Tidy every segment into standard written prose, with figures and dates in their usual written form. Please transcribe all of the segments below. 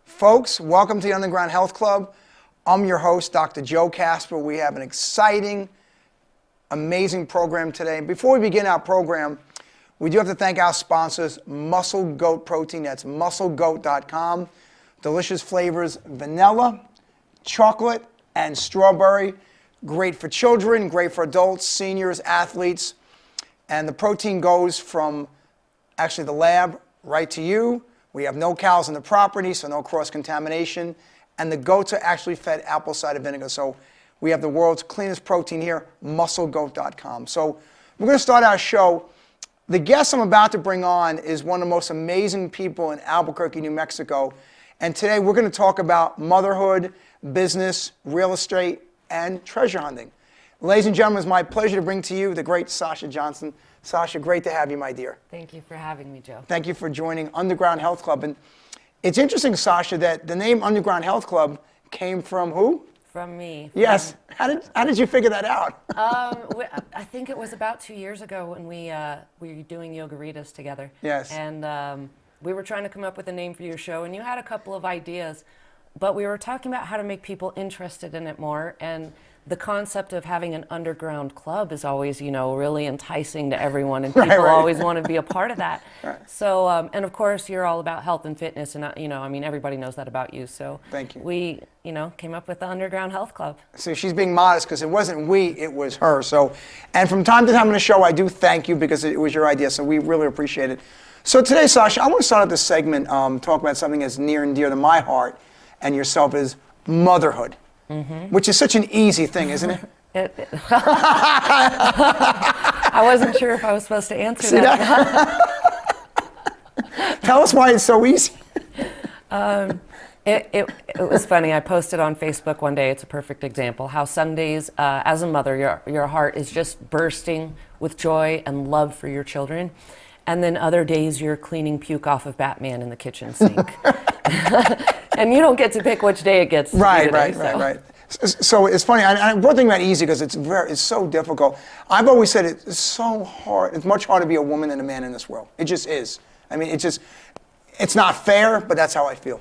Folks, welcome to the Undergrond Health Club. I'm your host, Dr. Joe Casper. We have an exciting, amazing program today. And before we begin our program, we do have to thank our sponsors, MuscleGoat Protein. That's MuscleGoat.com. Delicious flavors, vanilla, chocolate, and strawberry. Great for children, great for adults, seniors, athletes. And the protein goes from actually the lab right to you. We have no cows on the property, so no cross-contamination. And the goats are actually fed apple cider vinegar. So we have the world's cleanest protein here, MuscleGoat.com. So we're going to start our show. The guest I'm about to bring on is one of the most amazing people in Albuquerque, New Mexico. And today we're going to talk about motherhood, business, real estate, and treasure hunting. Ladies and gentlemen, it's my pleasure to bring to you the great Sacha Johnston. Sacha, great to have you, my dear. Thank you for having me, Joe. Thank you for joining Undergrond Health Club. And it's interesting, Sacha, that the name Undergrond Health Club came from who? From me. Yes. How did you figure that out? I think it was about 2 years ago when we were doing Yogaritas together. Yes. And we were trying to come up with a name for your show, and you had a couple of ideas, but we were talking about how to make people interested in it more. And the concept of having an underground club is always, really enticing to everyone, and people always want to be a part of that. Right. So, and of course, you're all about health and fitness, and everybody knows that about you. So, thank you. We, came up with the Underground Health Club. So she's being modest because it wasn't we, it was her. So, and from time to time in the show, I do thank you because it was your idea. So we really appreciate it. So today, Sacha, I want to start out this segment talk about something that's near and dear to my heart and yourself is motherhood. Mm-hmm. Which is such an easy thing, isn't it? I wasn't sure if I was supposed to answer that. Tell us why it's so easy. It was funny. I posted on Facebook one day, it's a perfect example, how some days as a mother, your heart is just bursting with joy and love for your children. And then other days you're cleaning puke off of Batman in the kitchen sink. And you don't get to pick which day it gets. Right. So it's funny. One thing about easy because it's so difficult. I've always said it's so hard. It's much harder to be a woman than a man in this world. It just is. I mean, it's not fair, but that's how I feel.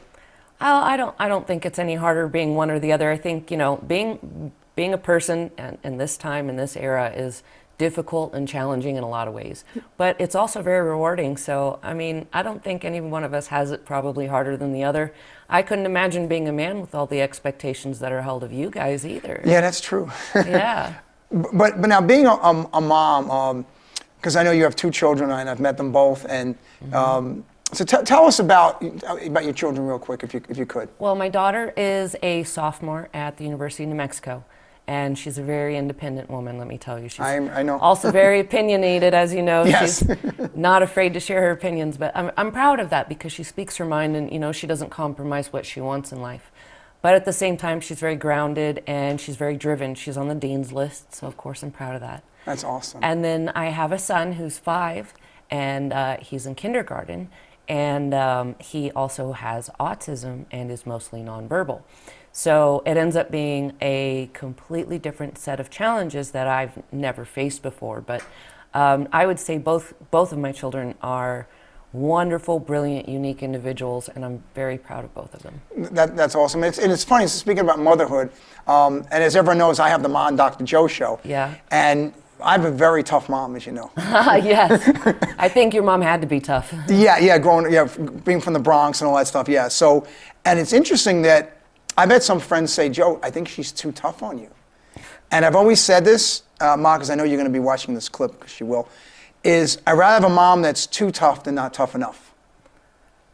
I don't think it's any harder being one or the other. I think being a person in this time in this era is difficult and challenging in a lot of ways, but it's also very rewarding. So, I don't think any one of us has it probably harder than the other. I couldn't imagine being a man with all the expectations that are held of you guys either. Yeah, that's true. Yeah. But now being a mom, because I know you have two children and I've met them both, and so tell us about your children real quick, if you could. Well, my daughter is a sophomore at the University of New Mexico. And she's a very independent woman, let me tell you. She's I know. Also very opinionated, as you know. Yes. She's not afraid to share her opinions, but I'm proud of that because she speaks her mind and, she doesn't compromise what she wants in life. But at the same time, she's very grounded and she's very driven. She's on the dean's list, so of course I'm proud of that. That's awesome. And then I have a son who's 5, and he's in kindergarten, and he also has autism and is mostly nonverbal. So it ends up being a completely different set of challenges that I've never faced before. But I would say both of my children are wonderful, brilliant, unique individuals, and I'm very proud of both of them. That's awesome. And it's funny, speaking about motherhood, and as everyone knows, I have the Mom Dr. Joe show. Yeah. And I have a very tough mom, as you know. Yes. I think your mom had to be tough. Being from the Bronx and all that stuff, yeah. So, and it's interesting that I've had some friends say, Joe, I think she's too tough on you. And I've always said this, Ma, because I know you're going to be watching this clip, because she will, is I'd rather have a mom that's too tough than not tough enough.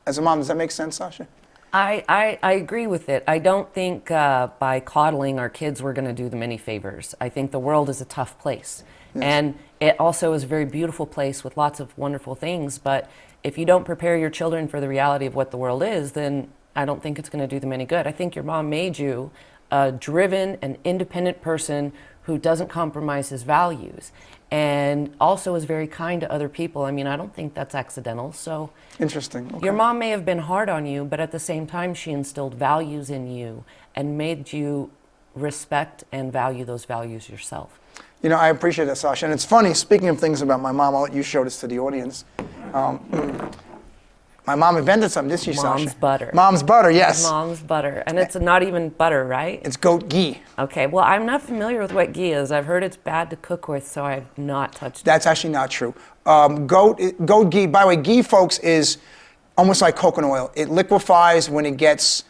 As a mom, does that make sense, Sacha? I agree with it. I don't think by coddling our kids we're going to do them any favors. I think the world is a tough place. Yes. And it also is a very beautiful place with lots of wonderful things, but if you don't prepare your children for the reality of what the world is, then I don't think it's going to do them any good. I think your mom made you a driven and independent person who doesn't compromise his values and also is very kind to other people. I mean, I don't think that's accidental. So interesting. Okay. Your mom may have been hard on you, but at the same time, she instilled values in you and made you respect and value those values yourself. You know, I appreciate that, Sasha. And it's funny, speaking of things about my mom, I'll let you show this to the audience. My mom invented something, didn't she, Sasha? Mom's butter. Mom's butter, yes. Mom's butter. And it's not even butter, right? It's goat ghee. Okay, well, I'm not familiar with what ghee is. I've heard it's bad to cook with, so I've not touched it. That's actually not true. Goat ghee, by the way, ghee, folks, is almost like coconut oil. It liquefies when it gets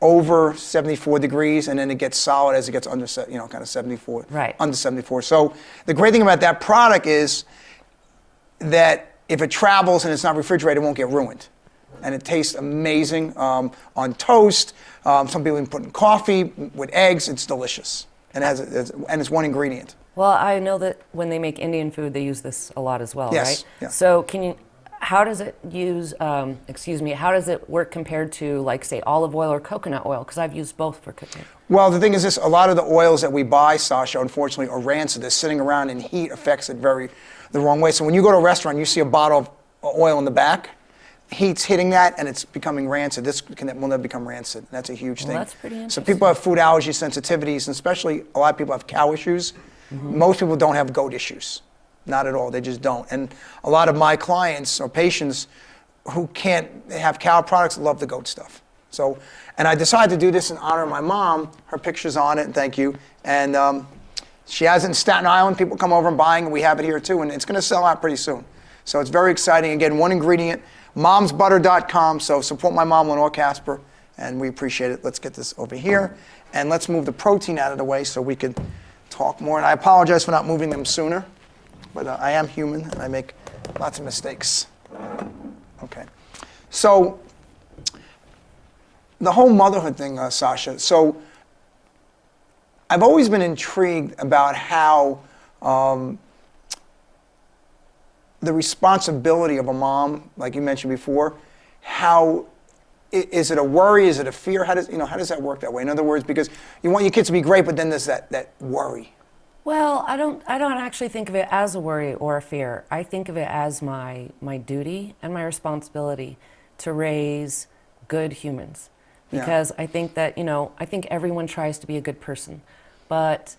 over 74 degrees, and then it gets solid as it gets under, kind of 74. Right. Under 74. So the great thing about that product is that if it travels and it's not refrigerated, it won't get ruined. And it tastes amazing on toast. Some people even put in coffee with eggs. It's delicious. And it's one ingredient. Well, I know that when they make Indian food, they use this a lot as well, Yes, right? yeah. So how does it how does it work compared to, like, say, olive oil or coconut oil? Because I've used both for cooking. Well, the thing is this, a lot of the oils that we buy, Sasha, unfortunately, are rancid. They're sitting around, and heat affects it the wrong way. So when you go to a restaurant, you see a bottle of oil in the back, heat's hitting that, and it's becoming rancid. This will never become rancid. That's a huge thing. That's pretty interesting. So people have food allergy sensitivities, and especially a lot of people have cow issues. Mm-hmm. Most people don't have goat issues. Not at all. They just don't. And a lot of my clients or patients who can't have cow products love the goat stuff. So, and I decided to do this in honor of my mom. Her picture's on it, and thank you. And she has it in Staten Island. People come over and buying, and we have it here too. And it's going to sell out pretty soon. So it's very exciting. Again, one ingredient, momsbutter.com. So support my mom, Lenore Casper, and we appreciate it. Let's get this over here. And let's move the protein out of the way so we can talk more. And I apologize for not moving them sooner. But I am human, and I make lots of mistakes. Okay. So the whole motherhood thing, Sasha. So I've always been intrigued about how the responsibility of a mom, like you mentioned before, how is it a worry? Is it a fear? How does that work that way? In other words, because you want your kids to be great, but then there's that worry. Well, I don't actually think of it as a worry or a fear. I think of it as my duty and my responsibility to raise good humans. Because I think that, I think everyone tries to be a good person, but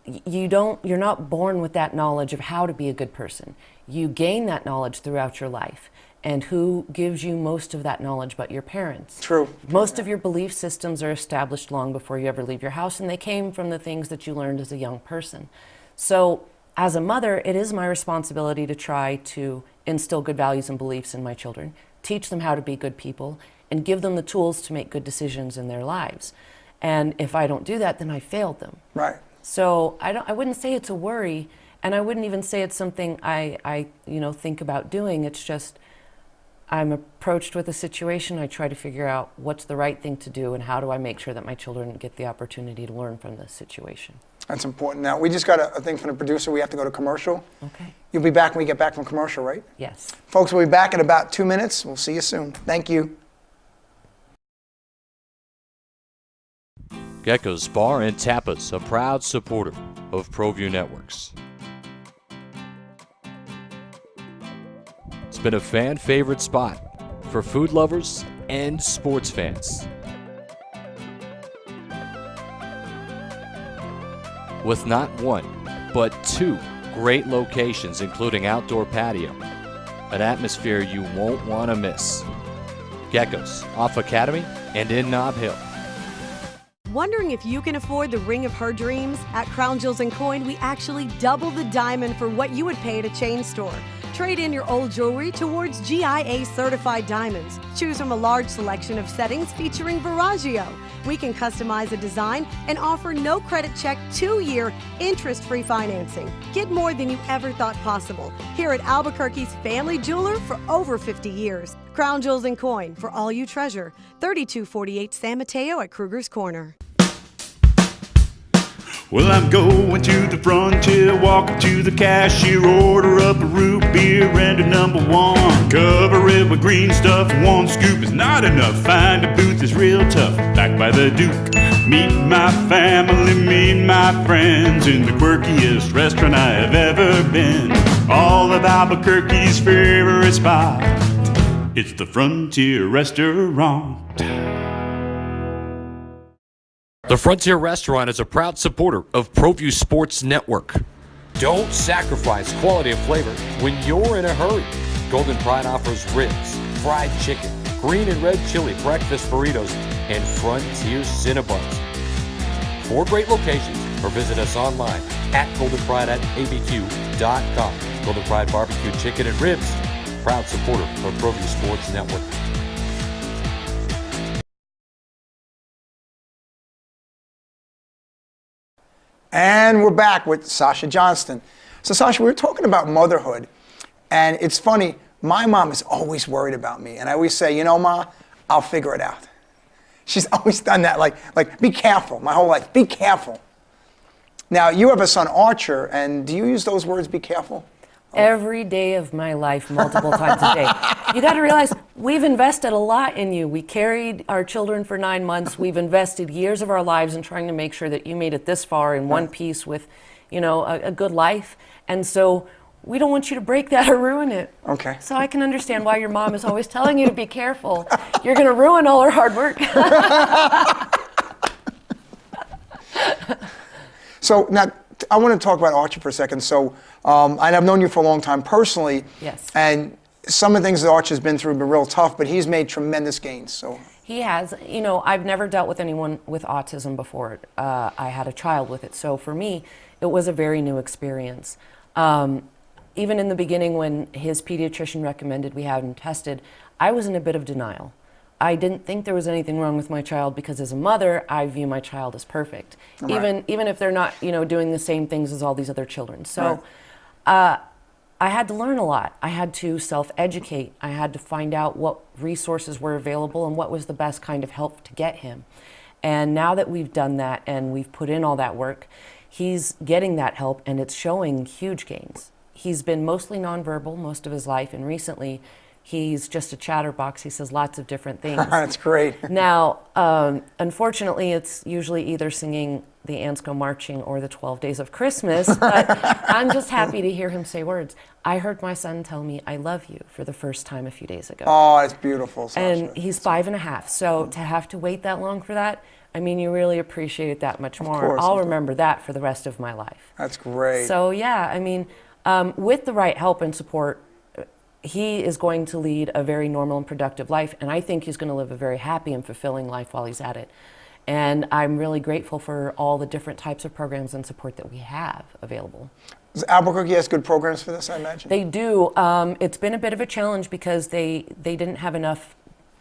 you're not born with that knowledge of how to be a good person. You gain that knowledge throughout your life. And who gives you most of that knowledge but your parents? True. Most of your belief systems are established long before you ever leave your house, and they came from the things that you learned as a young person. So as a mother, it is my responsibility to try to instill good values and beliefs in my children, teach them how to be good people, and give them the tools to make good decisions in their lives. And if I don't do that, then I failed them. Right. So I wouldn't say it's a worry, and I wouldn't even say it's something I think about doing. It's just I'm approached with a situation, I try to figure out what's the right thing to do and how do I make sure that my children get the opportunity to learn from this situation. That's important. Now, we just got a thing from the producer. We have to go to commercial. Okay. You'll be back when we get back from commercial, right? Yes. Folks, we'll be back in about 2 minutes. We'll see you soon. Thank you. Gecko's Bar and Tapas, a proud supporter of ProView Networks. It's been a fan favorite spot for food lovers and sports fans. With not one, but two great locations, including outdoor patio, an atmosphere you won't want to miss. Gecko's, off Academy and in Nob Hill. Wondering if you can afford the ring of her dreams? At Crown Jewels and Coin, we actually double the diamond for what you would pay at a chain store. Trade in your old jewelry towards GIA certified diamonds. Choose from a large selection of settings featuring Veragio. We can customize a design and offer no credit check 2-year interest-free financing. Get more than you ever thought possible here at Albuquerque's family jeweler for over 50 years. Crown Jewels and Coin, for all you treasure. 3248 San Mateo at Kruger's Corner. Well, I'm going to the frontier, walking to the cashier, order up a root beer and a number one. Cover it with green stuff, one scoop is not enough. Find a booth is real tough, back by the Duke. Meet my family, meet my friends in the quirkiest restaurant I have ever been. All of Albuquerque's favorite spot, it's the Frontier Restaurant. The Frontier Restaurant is a proud supporter of ProView Sports Network. Don't sacrifice quality and flavor when you're in a hurry. Golden Pride offers ribs, fried chicken, green and red chili breakfast burritos, and Frontier Cinnabons. 4 great locations, or visit us online at goldenprideabq.com. Golden Pride Barbecue Chicken and Ribs, proud supporter of ProView Sports Network. And we're back with Sacha Johnston. So Sacha, we were talking about motherhood, and it's funny, my mom is always worried about me, and I always say, you know, Ma, I'll figure it out. She's always done that, like be careful, my whole life, be careful. Now, you have a son, Archer, and do you use those words, be careful? Every day of my life, multiple times a day. You got to realize we've invested a lot in you. We carried our children for 9 months. We've invested years of our lives in trying to make sure that you made it this far in one piece with, you know, a good life. And so we don't want you to break that or ruin it. Okay. So I can understand why your mom is always telling you to be careful. You're going to ruin all her hard work. So now, I want to talk about Archer for a second. So, and I've known you for a long time personally. Yes. And some of the things that Archer's been through have been real tough, but he's made tremendous gains. So he has. You know, I've never dealt with anyone with autism before. I had a child with it. So for me, it was a very new experience. Even in the beginning when his pediatrician recommended we have him tested, I was in a bit of denial. I didn't think there was anything wrong with my child because as a mother, I view my child as perfect, Right. even if they're not, you know, doing the same things as all these other children. So I had to learn a lot. I had to self-educate. I had to find out what resources were available and what was the best kind of help to get him. And now that we've done that and we've put in all that work, he's getting that help and it's showing huge gains. He's been mostly nonverbal most of his life, and recently he's just a chatterbox. He says lots of different things. that's great. Now, unfortunately, it's usually either singing the ants go marching or the 12 days of Christmas, but I'm just happy to hear him say words. I heard my son tell me, I love you, for the first time a few days ago. Oh, that's beautiful, Sacha. And he's 5.5, so to have to wait that long for that, I mean, you really appreciate it that much more. course, I'll of course. remember that for the rest of my life. That's great. So yeah, I mean, with the right help and support, he is going to lead a very normal and productive life, and I think he's going to live a very happy and fulfilling life while he's at it. And I'm really grateful for all the different types of programs and support that we have available. Albuquerque has good programs for this, I imagine? They do. It's been a bit of a challenge because they didn't have enough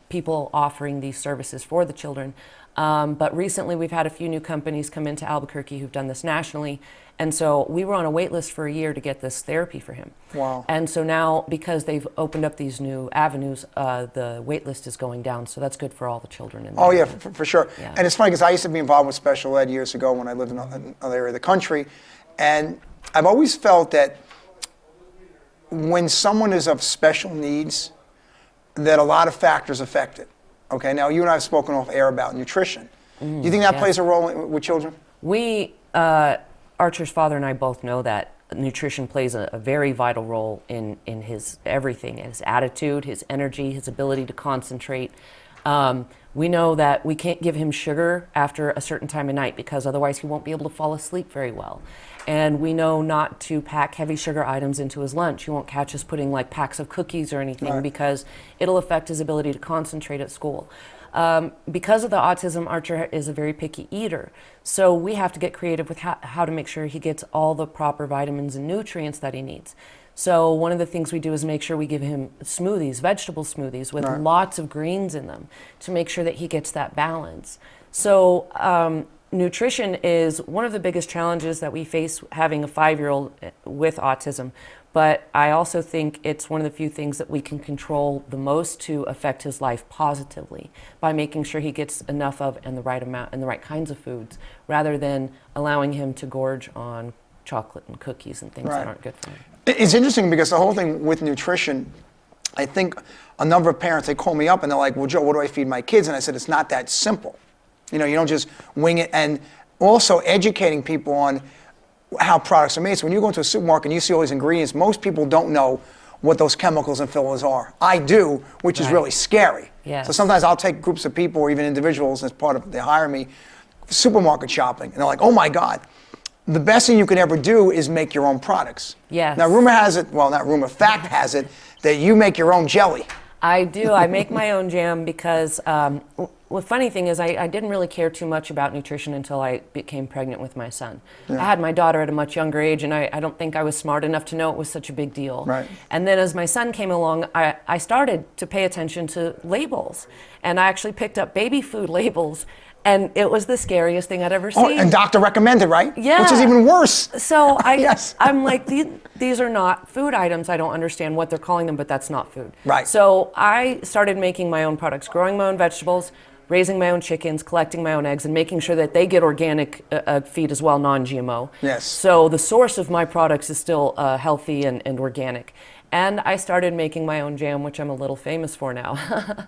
people offering these services for the children. But recently we've had a few new companies come into Albuquerque who've done this nationally. And so we were on a wait list for a year to get this therapy for him. Wow. And so now, because they've opened up these new avenues, the wait list is going down. So that's good for all the children in the Oh, yeah, area. for sure. Yeah. And it's funny because I used to be involved with special ed years ago when I lived in another area of the country. And I've always felt that when someone is of special needs, that a lot of factors affect it. Okay, now you and I have spoken off air about nutrition. Do you think that plays a role with children? We, Archer's father and I both know that nutrition plays a very vital role in his everything, his attitude, his energy, his ability to concentrate. We know that we can't give him sugar after a certain time of night because otherwise he won't be able to fall asleep very well. And we know not to pack heavy sugar items into his lunch. You won't catch us putting like packs of cookies or anything because it'll affect his ability to concentrate at school. Because of the autism, Archer is a very picky eater. So we have to get creative with how to make sure he gets all the proper vitamins and nutrients that he needs. So one of the things we do is make sure we give him smoothies, vegetable smoothies with lots of greens in them to make sure that he gets that balance. So nutrition is one of the biggest challenges that we face having a 5-year-old with autism. But I also think it's one of the few things that we can control the most to affect his life positively by making sure he gets enough of and the right amount and the right kinds of foods rather than allowing him to gorge on chocolate and cookies and things that aren't good for him. It's interesting because the whole thing with nutrition, I think a number of parents, they call me up and they're like, well, Joe, what do I feed my kids? And I said, it's not that simple. You know, you don't just wing it. And also educating people on how products are made. So when you go into a supermarket and you see all these ingredients, most people don't know what those chemicals and fillers are. I do, which is really scary. Yes. So sometimes I'll take groups of people or even individuals as part of, they hire me supermarket shopping, and they're like, oh my God, the best thing you can ever do is make your own products. Yes. Now, rumor has it, well, not rumor, fact has it, that you make your own jelly. I do. I make my own jam because the funny thing is I didn't really care too much about nutrition until I became pregnant with my son. I had my daughter at a much younger age, and I don't think I was smart enough to know it was such a big deal. Right. And then as my son came along, I started to pay attention to labels, and I actually picked up baby food labels, and it was the scariest thing I'd ever seen. Oh, and doctor recommended, right? Yeah. Which is even worse. So Yes. I'm like, these are not food items. I don't understand what they're calling them, but that's not food. Right. So I started making my own products, growing my own vegetables, raising my own chickens, collecting my own eggs, and making sure that they get organic feed as well, non-GMO. Yes. So the source of my products is still healthy and organic. And I started making my own jam, which I'm a little famous for now.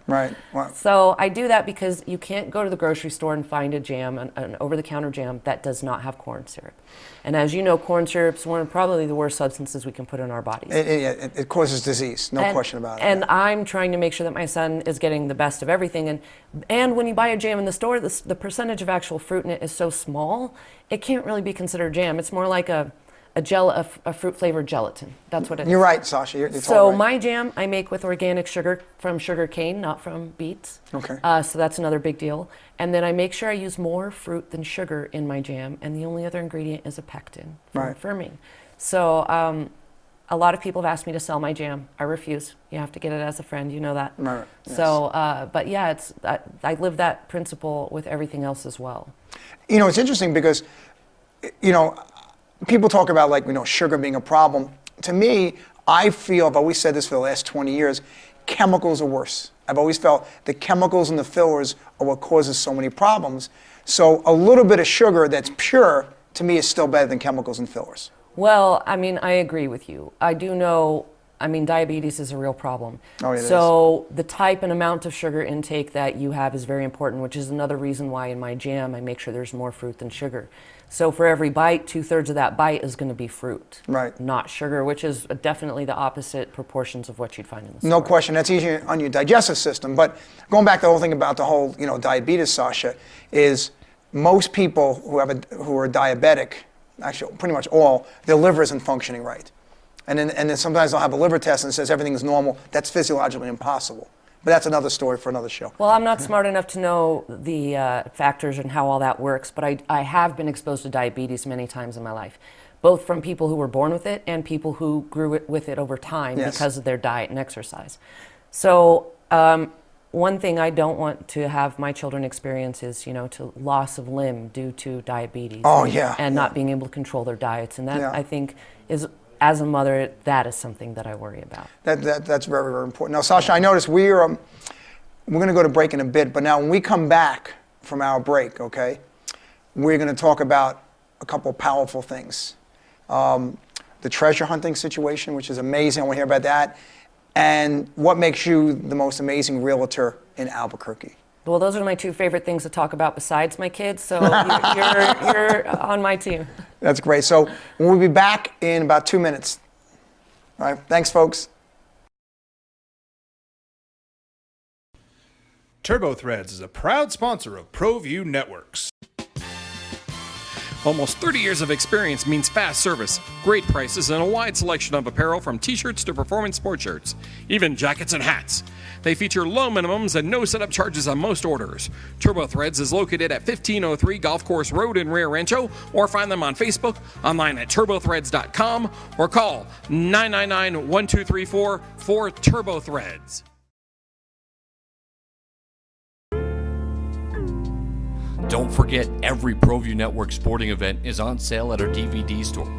Right. Wow. So I do that because you can't go to the grocery store and find a jam, an over-the-counter jam, that does not have corn syrup. And as you know, corn syrup is one of probably the worst substances we can put in our bodies. It causes disease, no question about it. And I'm trying to make sure that my son is getting the best of everything. And when you buy a jam in the store, the percentage of actual fruit in it is so small, it can't really be considered jam. It's more like a fruit-flavored gelatin. That's what it is. You're right, Sasha. You're So totally right. my jam I make with organic sugar from sugar cane, not from beets. Okay. So that's another big deal. And then I make sure I use more fruit than sugar in my jam, and the only other ingredient is a pectin from Right. firming. So a lot of people have asked me to sell my jam. I refuse. You have to get it as a friend. You know that. Right, yes. So, but yeah, I live that principle with everything else as well. You know, it's interesting because, you know, people talk about, like, you know, sugar being a problem. To me, I feel, I've always said this for the last 20 years, chemicals are worse. I've always felt the chemicals and the fillers are what causes so many problems. So a little bit of sugar that's pure, to me, is still better than chemicals and fillers. Well, I mean, I agree with you. I do know, I mean, diabetes is a real problem. Oh, it is. So the type and amount of sugar intake that you have is very important, which is another reason why in my jam I make sure there's more fruit than sugar. So for every bite, 2/3 of that bite is going to be fruit, Right. not sugar, which is definitely the opposite proportions of what you'd find in the store. No question, that's easy on your digestive system. But going back to the whole thing about the whole, you know, diabetes, Sasha, is most people who are diabetic, actually pretty much all, their liver isn't functioning right. And then sometimes they'll have a liver test and it says everything is normal. That's physiologically impossible. But that's another story for another show. Well, I'm not smart enough to know the factors and how all that works, but I have been exposed to diabetes many times in my life, both from people who were born with it and people who grew with it over time Yes. because of their diet and exercise. So one thing I don't want to have my children experience is, you know, to loss of limb due to diabetes. Oh, yeah, And yeah. not being able to control their diets. And that, Yeah. I think, is, as a mother, that is something that I worry about. That's very, very important. Now, Sasha, I noticed we're going to go to break in a bit, but now when we come back from our break, okay, we're going to talk about a couple powerful things. The treasure hunting situation, which is amazing. I want to hear about that. And what makes you the most amazing realtor in Albuquerque? Well, those are my two favorite things to talk about besides my kids, so you're on my team. That's great. So we'll be back in about 2 minutes. All right, thanks, folks. TurboThreads is a proud sponsor of ProView Networks. Almost 30 years of experience means fast service, great prices, and a wide selection of apparel from t-shirts to performance sports shirts, even jackets and hats. They feature low minimums and no setup charges on most orders. TurboThreads is located at 1503 Golf Course Road in Rio Rancho, or find them on Facebook, online at turbothreads.com, or call 999-1234 for TurboThreads. Don't forget, every ProView Network sporting event is on sale at our DVD store.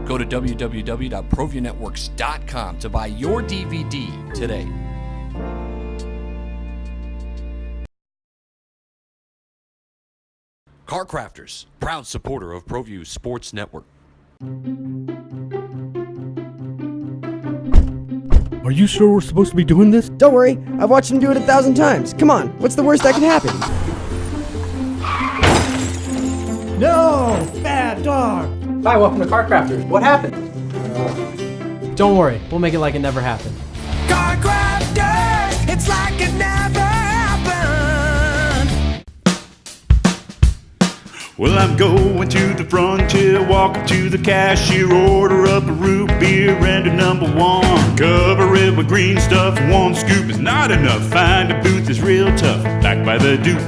Go to www.proviewnetworks.com to buy your DVD today. Car Crafters, proud supporter of ProView Sports Network. Are you sure we're supposed to be doing this? Don't worry, I've watched him do it 1,000 times. Come on, what's the worst that could happen? No! Bad dog! Hi, welcome to Car Crafters. What happened? Don't worry, we'll make it like it never happened. Car Crafters, it's like it never happened. Well, I'm going to the frontier, walk up to the cashier, order up a root beer and a number one. Cover it with green stuff, one scoop is not enough. Find a booth is real tough, back by the Duke.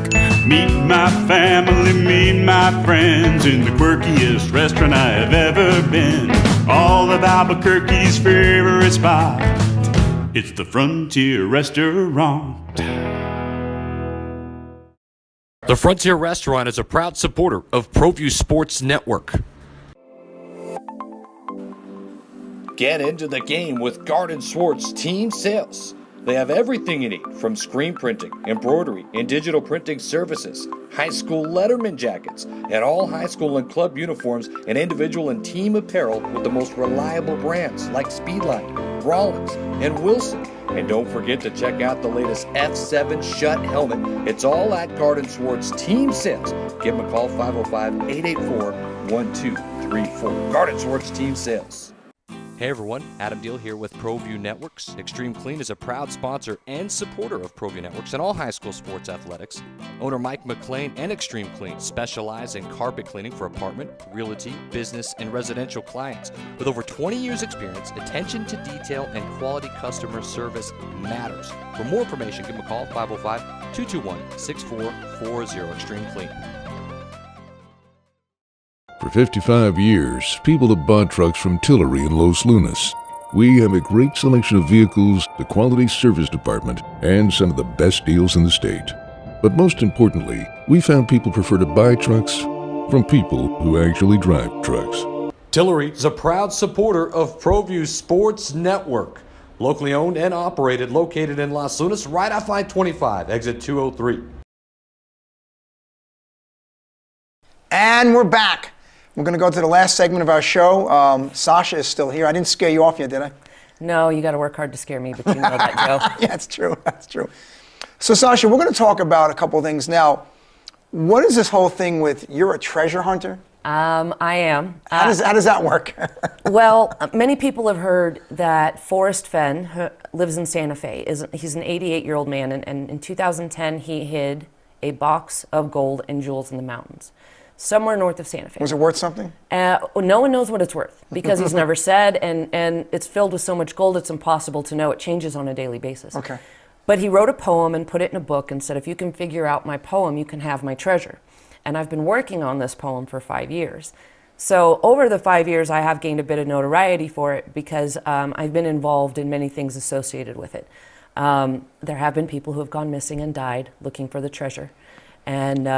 Meet my family, meet my friends in the quirkiest restaurant I have ever been. All of Albuquerque's favorite spot, it's the Frontier Restaurant. The Frontier Restaurant is a proud supporter of ProView Sports Network. Get into the game with Garden Swartz Team Sales. They have everything you need, from screen printing, embroidery, and digital printing services, high school letterman jackets, and all high school and club uniforms, and individual and team apparel with the most reliable brands like Speedline, Rawlings, and Wilson. And don't forget to check out the latest F7 Shut helmet. It's all at Garden Swartz Team Sales. Give them a call, 505-884-1234. Garden Swartz Team Sales. Hey everyone, Adam Deal here with ProView Networks. Extreme Clean is a proud sponsor and supporter of ProView Networks and all high school sports athletics. Owner Mike McLean and Extreme Clean specialize in carpet cleaning for apartment, realty, business, and residential clients. With over 20 years experience, attention to detail and quality customer service matters. For more information, give them a call, 505-221-6440. Extreme Clean. For 55 years, people have bought trucks from Tillery in Los Lunas. We have a great selection of vehicles, the quality service department, and some of the best deals in the state. But most importantly, we found people prefer to buy trucks from people who actually drive trucks. Tillery is a proud supporter of ProView Sports Network. Locally owned and operated, located in Los Lunas, right off I-25, exit 203. And we're back. We're going to go to the last segment of our show. Sacha is still here. I didn't scare you off yet, did I? No, you got to work hard to scare me, but you know that, Joe. Yeah, that's true. That's true. So, Sacha, we're going to talk about a couple of things now. What is this whole thing with you're a treasure hunter? I am. How does that work? Well, many people have heard that Forrest Fenn, who lives in Santa Fe. He's an 88-year-old man, and in 2010 he hid a box of gold and jewels in the mountains, somewhere north of Santa Fe. Was it worth something? No one knows what it's worth because he's never said, and it's filled with so much gold it's impossible to know. It changes on a daily basis. Okay. But he wrote a poem and put it in a book and said, if you can figure out my poem, you can have my treasure. And I've been working on this poem for 5 years. So over the 5 years, I have gained a bit of notoriety for it because I've been involved in many things associated with it. There have been people who have gone missing and died looking for the treasure. And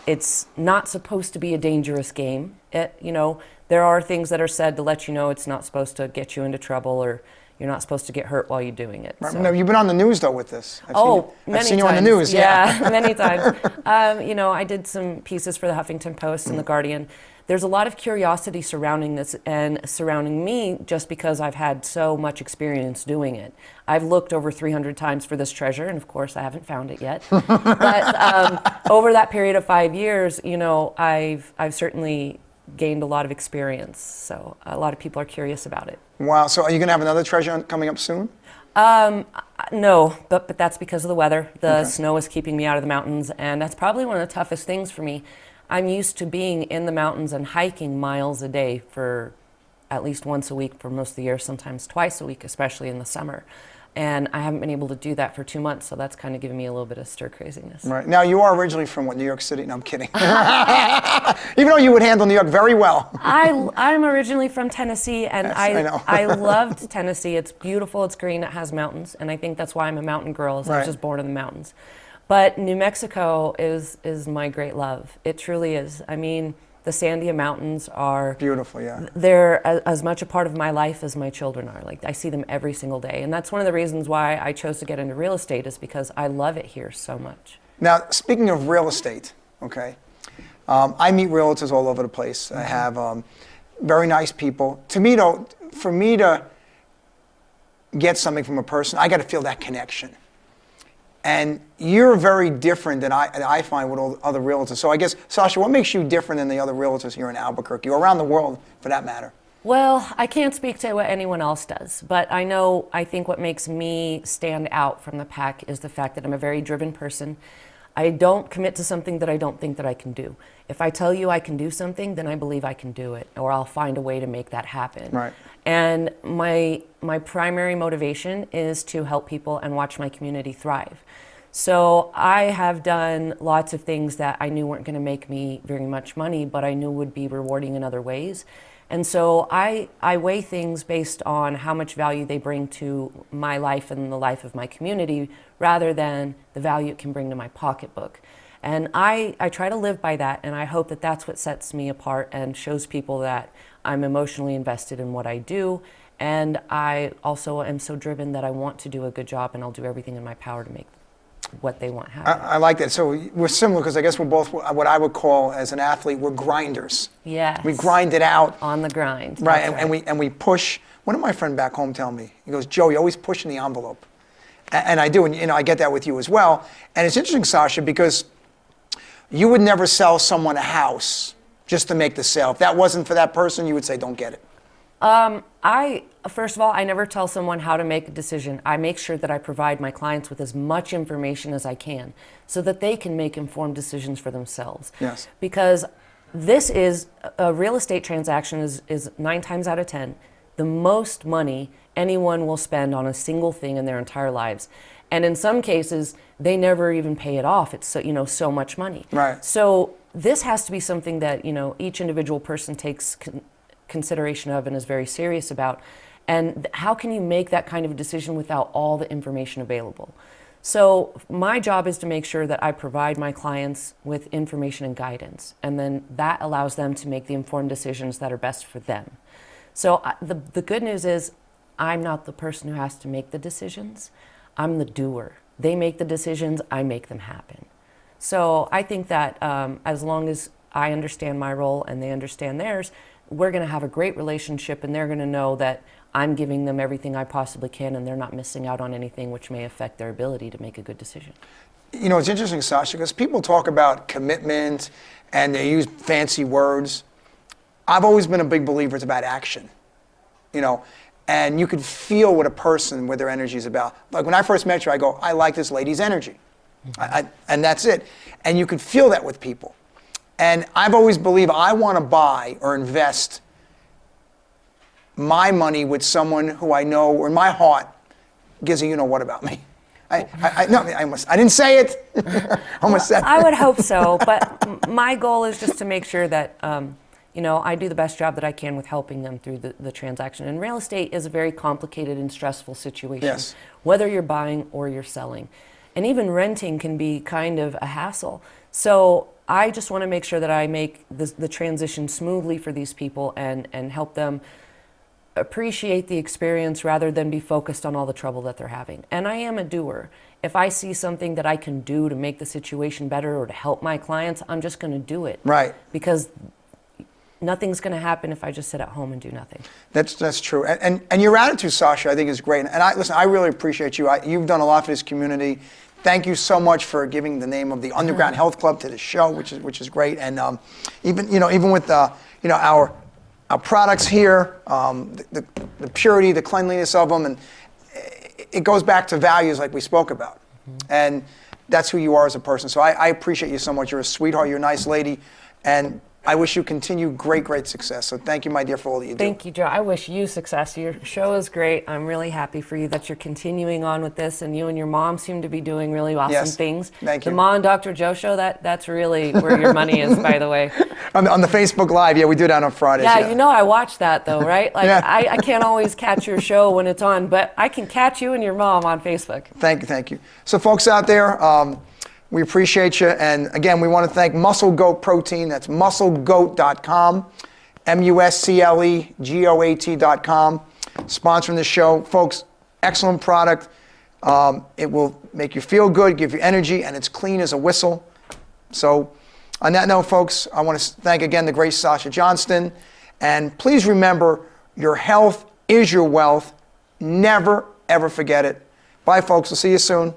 it's not supposed to be a dangerous game. There are things that are said to let you know it's not supposed to get you into trouble or you're not supposed to get hurt while you're doing it. Right. So. No, you've been on the news, though, with this. I've seen you on the news, yeah. Yeah, many times. I did some pieces for the Huffington Post and the Guardian. There's a lot of curiosity surrounding this and surrounding me just because I've had so much experience doing it. I've looked over 300 times for this treasure, and of course I haven't found it yet. But over that period of 5 years, I've certainly gained a lot of experience. So a lot of people are curious about it. Wow. So are you going to have another treasure hunt coming up soon? No, but that's because of the weather. The Okay. snow is keeping me out of the mountains, and that's probably one of the toughest things for me. I'm used to being in the mountains and hiking miles a day for at least once a week for most of the year, sometimes twice a week, especially in the summer. And I haven't been able to do that for 2 months, so that's kind of giving me a little bit of stir craziness. Right. Now, you are originally from, what, New York City? No, I'm kidding. Even though you would handle New York very well. I'm originally from Tennessee, and Yes, I know. I loved Tennessee. It's beautiful, it's green, it has mountains, and I think that's why I'm a mountain girl, is I was Right. just born in the mountains. But New Mexico is my great love. It truly is. I mean, the Sandia Mountains are Beautiful, yeah. they're as much a part of my life as my children are. Like, I see them every single day. And that's one of the reasons why I chose to get into real estate, is because I love it here so much. Now, speaking of real estate, okay, I meet realtors all over the place. I have very nice people. To me, though, for me to get something from a person, I got to feel that connection. And you're very different than I find with all the other realtors. So I guess, Sacha, what makes you different than the other realtors here in Albuquerque, or around the world for that matter? Well, I can't speak to what anyone else does, but I think what makes me stand out from the pack is the fact that I'm a very driven person. I don't commit to something that I don't think that I can do. If I tell you I can do something, then I believe I can do it, or I'll find a way to make that happen. Right. And my primary motivation is to help people and watch my community thrive. So I have done lots of things that I knew weren't going to make me very much money, but I knew would be rewarding in other ways. And so I weigh things based on how much value they bring to my life and the life of my community, rather than the value it can bring to my pocketbook. And I try to live by that, and I hope that that's what sets me apart and shows people that I'm emotionally invested in what I do. And I also am so driven that I want to do a good job, and I'll do everything in my power to make what they want happen. I like that. So we're similar, because I guess we're both what I would call, as an athlete, we're grinders. Yes. We grind it out. On the grind. Right, That's and we push. One of my friends back home tell me, he goes, Joe, you're always pushing the envelope. And I do, and I get that with you as well. And it's interesting, Sacha, because you would never sell someone a house just to make the sale. If that wasn't for that person, you would say, don't get it. First of all, I never tell someone how to make a decision. I make sure that I provide my clients with as much information as I can so that they can make informed decisions for themselves. Yes. Because this is, a real estate transaction is 9 times out of 10, the most money anyone will spend on a single thing in their entire lives. And in some cases, they never even pay it off. It's so much money. Right. So this has to be something that, each individual person takes consideration of and is very serious about. And how can you make that kind of a decision without all the information available? So my job is to make sure that I provide my clients with information and guidance, and then that allows them to make the informed decisions that are best for them. So the good news is I'm not the person who has to make the decisions. I'm the doer. They make the decisions, I make them happen. So I think that as long as I understand my role and they understand theirs, we're going to have a great relationship, and they're going to know that I'm giving them everything I possibly can, and they're not missing out on anything which may affect their ability to make a good decision. It's interesting, Sacha, because people talk about commitment and they use fancy words. I've always been a big believer it's about action, and you could feel what a person, what their energy is about. Like when I first met you, I go, I like this lady's energy. And that's it. And you could feel that with people. And I've always believed I want to buy or invest my money with someone who I know, or in my heart, gives a you-know-what about me. I didn't say it. I almost said it. I would hope so, but my goal is just to make sure that I do the best job that I can with helping them through the transaction. And real estate is a very complicated and stressful situation, yes, whether you're buying or you're selling. And even renting can be kind of a hassle. So I just want to make sure that I make the transition smoothly for these people and help them appreciate the experience rather than be focused on all the trouble that they're having. And I am a doer. If I see something that I can do to make the situation better or to help my clients, I'm just going to do it. Right. Because nothing's going to happen if I just sit at home and do nothing. That's true. And your attitude, Sacha, I think is great. And I really appreciate you. You've done a lot for this community. Thank you so much for giving the name of the Undergrond Health Club to the show, which is great. And even with our products here, the purity, the cleanliness of them, and it goes back to values like we spoke about. Mm-hmm. And that's who you are as a person. So I appreciate you so much. You're a sweetheart. You're a nice lady. And I wish you continued great success. So thank you, my dear, for all that you do. Thank you, Joe. I wish you success. Your show is great. I'm really happy for you that you're continuing on with this, and you and your mom seem to be doing really awesome things. Thank you. The Mom and Dr. Joe show, that's really where your money is, by the way. On the Facebook Live, we do that on Fridays. Yeah, I watch that though, right? Like I can't always catch your show when it's on, but I can catch you and your mom on Facebook. Thank you. So folks out there, we appreciate you. And again, we want to thank MuscleGoat Protein. That's MuscleGoat.com, MuscleGoat.com, sponsoring the show. Folks, excellent product. It will make you feel good, give you energy, and it's clean as a whistle. So on that note, folks, I want to thank again the great Sacha Johnston. And please remember, your health is your wealth. Never, ever forget it. Bye, folks. We'll see you soon.